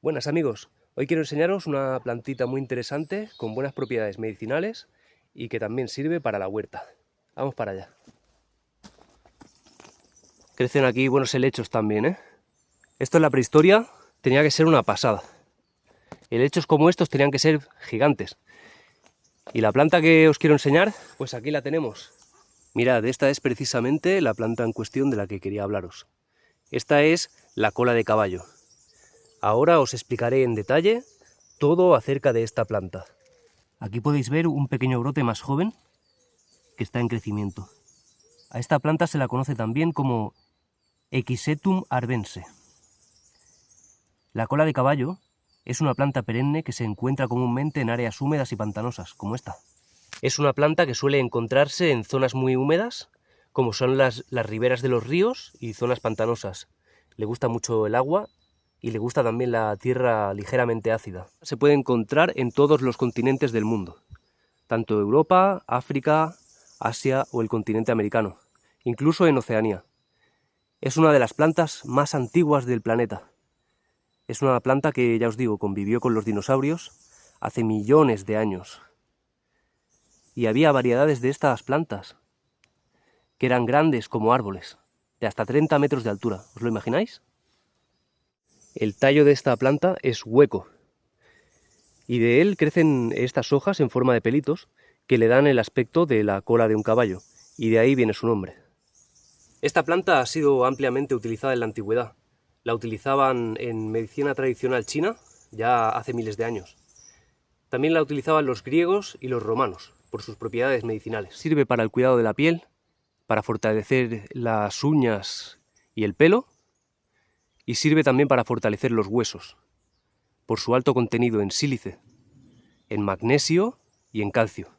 Buenas amigos, hoy quiero enseñaros una plantita muy interesante con buenas propiedades medicinales y que también sirve para la huerta. Vamos para allá. Crecen aquí buenos helechos también, ¿eh? Esto en la prehistoria tenía que ser una pasada. Helechos como estos tenían que ser gigantes. Y la planta que os quiero enseñar, pues aquí la tenemos. Mirad, esta es precisamente la planta en cuestión de la que quería hablaros. Esta es la cola de caballo. Ahora os explicaré en detalle todo acerca de esta planta. Aquí podéis ver un pequeño brote más joven que está en crecimiento. A esta planta se la conoce también como Equisetum arvense. La cola de caballo es una planta perenne que se encuentra comúnmente en áreas húmedas y pantanosas, como esta. Es una planta que suele encontrarse en zonas muy húmedas, como son las riberas de los ríos y zonas pantanosas. Le gusta mucho el agua y le gusta también la tierra ligeramente ácida. Se puede encontrar en todos los continentes del mundo, tanto Europa, África, Asia o el continente americano, incluso en Oceanía. Es una de las plantas más antiguas del planeta. Es una planta que, ya os digo, convivió con los dinosaurios hace millones de años. Y había variedades de estas plantas que eran grandes como árboles, de hasta 30 metros de altura. ¿Os lo imagináis? El tallo de esta planta es hueco y de él crecen estas hojas en forma de pelitos que le dan el aspecto de la cola de un caballo, y de ahí viene su nombre. Esta planta ha sido ampliamente utilizada en la antigüedad. La utilizaban en medicina tradicional china ya hace miles de años. También la utilizaban los griegos y los romanos por sus propiedades medicinales. Sirve para el cuidado de la piel, para fortalecer las uñas y el pelo, y sirve también para fortalecer los huesos, por su alto contenido en sílice, en magnesio y en calcio.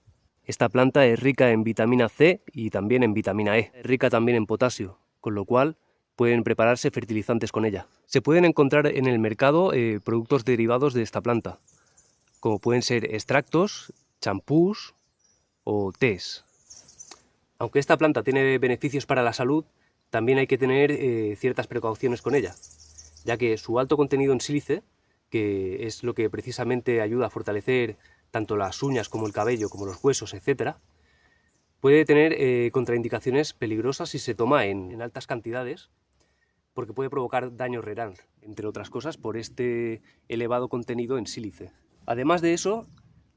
Esta planta es rica en vitamina C y también en vitamina E. Es rica también en potasio, con lo cual pueden prepararse fertilizantes con ella. Se pueden encontrar en el mercado productos derivados de esta planta, como pueden ser extractos, champús o tés. Aunque esta planta tiene beneficios para la salud, también hay que tener ciertas precauciones con ella, ya que su alto contenido en sílice, que es lo que precisamente ayuda a fortalecer tanto las uñas como el cabello, como los huesos, etc., puede tener contraindicaciones peligrosas si se toma en altas cantidades, porque puede provocar daño renal, entre otras cosas, por este elevado contenido en sílice. Además de eso,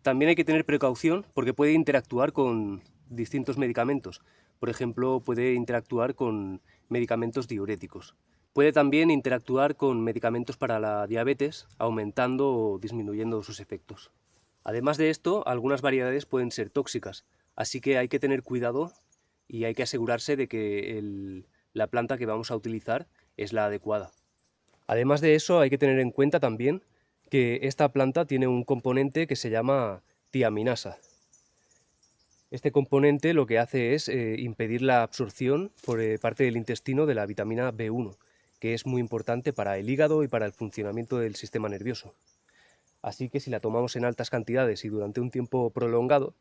también hay que tener precaución porque puede interactuar con distintos medicamentos. Por ejemplo, puede interactuar con medicamentos diuréticos. Puede también interactuar con medicamentos para la diabetes, aumentando o disminuyendo sus efectos. Además de esto, algunas variedades pueden ser tóxicas, así que hay que tener cuidado y hay que asegurarse de que la planta que vamos a utilizar es la adecuada. Además de eso, hay que tener en cuenta también que esta planta tiene un componente que se llama tiaminasa. Este componente lo que hace es impedir la absorción por parte del intestino de la vitamina B1, que es muy importante para el hígado y para el funcionamiento del sistema nervioso. Así que si la tomamos en altas cantidades y durante un tiempo prolongado,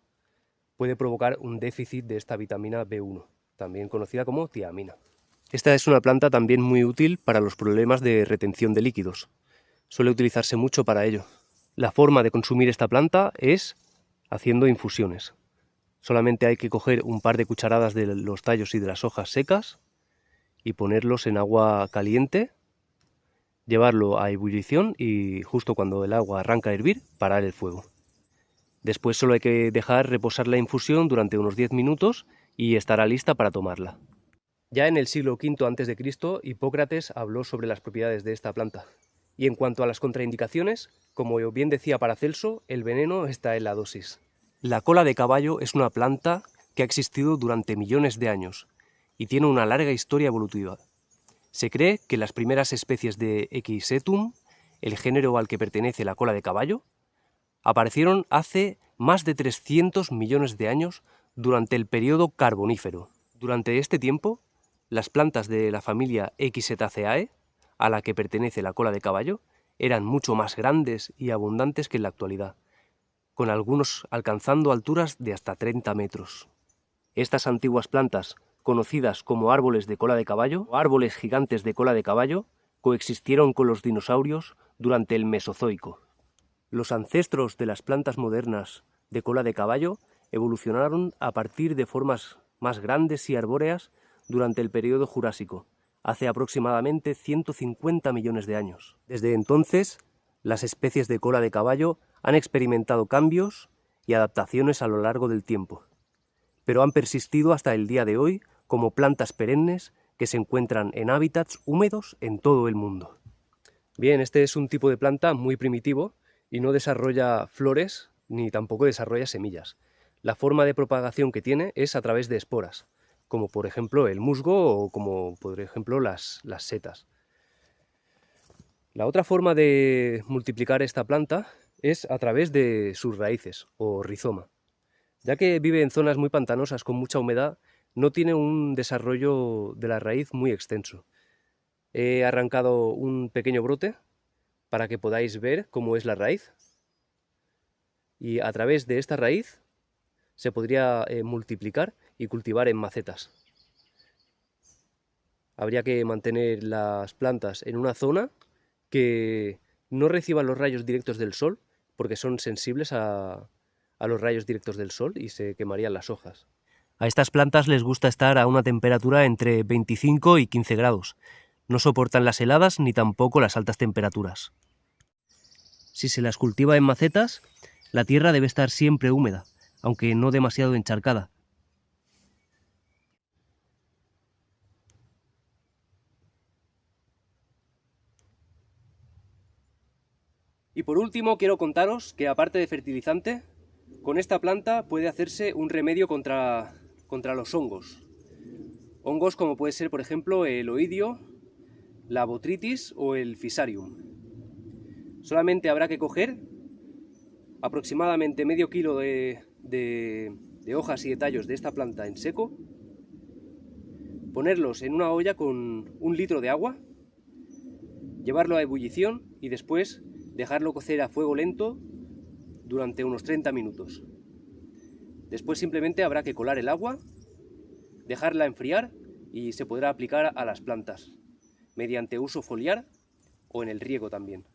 puede provocar un déficit de esta vitamina B1, también conocida como tiamina. Esta es una planta también muy útil para los problemas de retención de líquidos. Suele utilizarse mucho para ello. La forma de consumir esta planta es haciendo infusiones. Solamente hay que coger un par de cucharadas de los tallos y de las hojas secas y ponerlos en agua caliente, llevarlo a ebullición y justo cuando el agua arranca a hervir, parar el fuego. Después solo hay que dejar reposar la infusión durante unos 10 minutos y estará lista para tomarla. Ya en el siglo V a.C., Hipócrates habló sobre las propiedades de esta planta. Y en cuanto a las contraindicaciones, como bien decía Paracelso, el veneno está en la dosis. La cola de caballo es una planta que ha existido durante millones de años y tiene una larga historia evolutiva. Se cree que las primeras especies de Equisetum, el género al que pertenece la cola de caballo, aparecieron hace más de 300 millones de años durante el periodo Carbonífero. Durante este tiempo, las plantas de la familia Equisetaceae, a la que pertenece la cola de caballo, eran mucho más grandes y abundantes que en la actualidad, con algunos alcanzando alturas de hasta 30 metros. Estas antiguas plantas, conocidas como árboles de cola de caballo o árboles gigantes de cola de caballo, coexistieron con los dinosaurios durante el Mesozoico. Los ancestros de las plantas modernas de cola de caballo evolucionaron a partir de formas más grandes y arbóreas durante el período Jurásico, hace aproximadamente 150 millones de años. Desde entonces, las especies de cola de caballo han experimentado cambios y adaptaciones a lo largo del tiempo, pero han persistido hasta el día de hoy como plantas perennes que se encuentran en hábitats húmedos en todo el mundo. Bien, este es un tipo de planta muy primitivo y no desarrolla flores ni tampoco desarrolla semillas. La forma de propagación que tiene es a través de esporas, como por ejemplo el musgo o como por ejemplo las setas. La otra forma de multiplicar esta planta es a través de sus raíces o rizoma. Ya que vive en zonas muy pantanosas con mucha humedad, no tiene un desarrollo de la raíz muy extenso. He arrancado un pequeño brote para que podáis ver cómo es la raíz. Y a través de esta raíz se podría multiplicar y cultivar en macetas. Habría que mantener las plantas en una zona que no reciban los rayos directos del sol, porque son sensibles a los rayos directos del sol y se quemarían las hojas. A estas plantas les gusta estar a una temperatura entre 25 y 15 grados. No soportan las heladas ni tampoco las altas temperaturas. Si se las cultiva en macetas, la tierra debe estar siempre húmeda, aunque no demasiado encharcada. Y por último quiero contaros que aparte de fertilizante, con esta planta puede hacerse un remedio contra los hongos. Hongos como puede ser por ejemplo el oidio, la botrytis o el fusarium. Solamente habrá que coger aproximadamente medio kilo de hojas y de tallos de esta planta en seco, ponerlos en una olla con 1 litro de agua, llevarlo a ebullición y después dejarlo cocer a fuego lento durante unos 30 minutos. Después simplemente habrá que colar el agua, dejarla enfriar y se podrá aplicar a las plantas mediante uso foliar o en el riego también,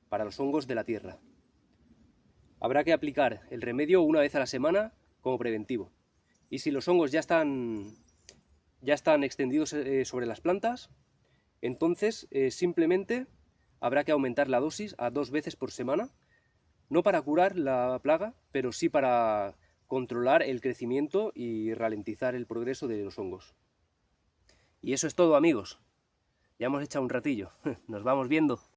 para los hongos de la tierra. Habrá que aplicar el remedio una vez a la semana como preventivo. Y si los hongos ya están extendidos sobre las plantas, entonces simplemente habrá que aumentar la dosis a 2 veces por semana, no para curar la plaga, pero sí para controlar el crecimiento y ralentizar el progreso de los hongos. Y eso es todo, amigos. Ya hemos echado un ratillo. Nos vamos viendo.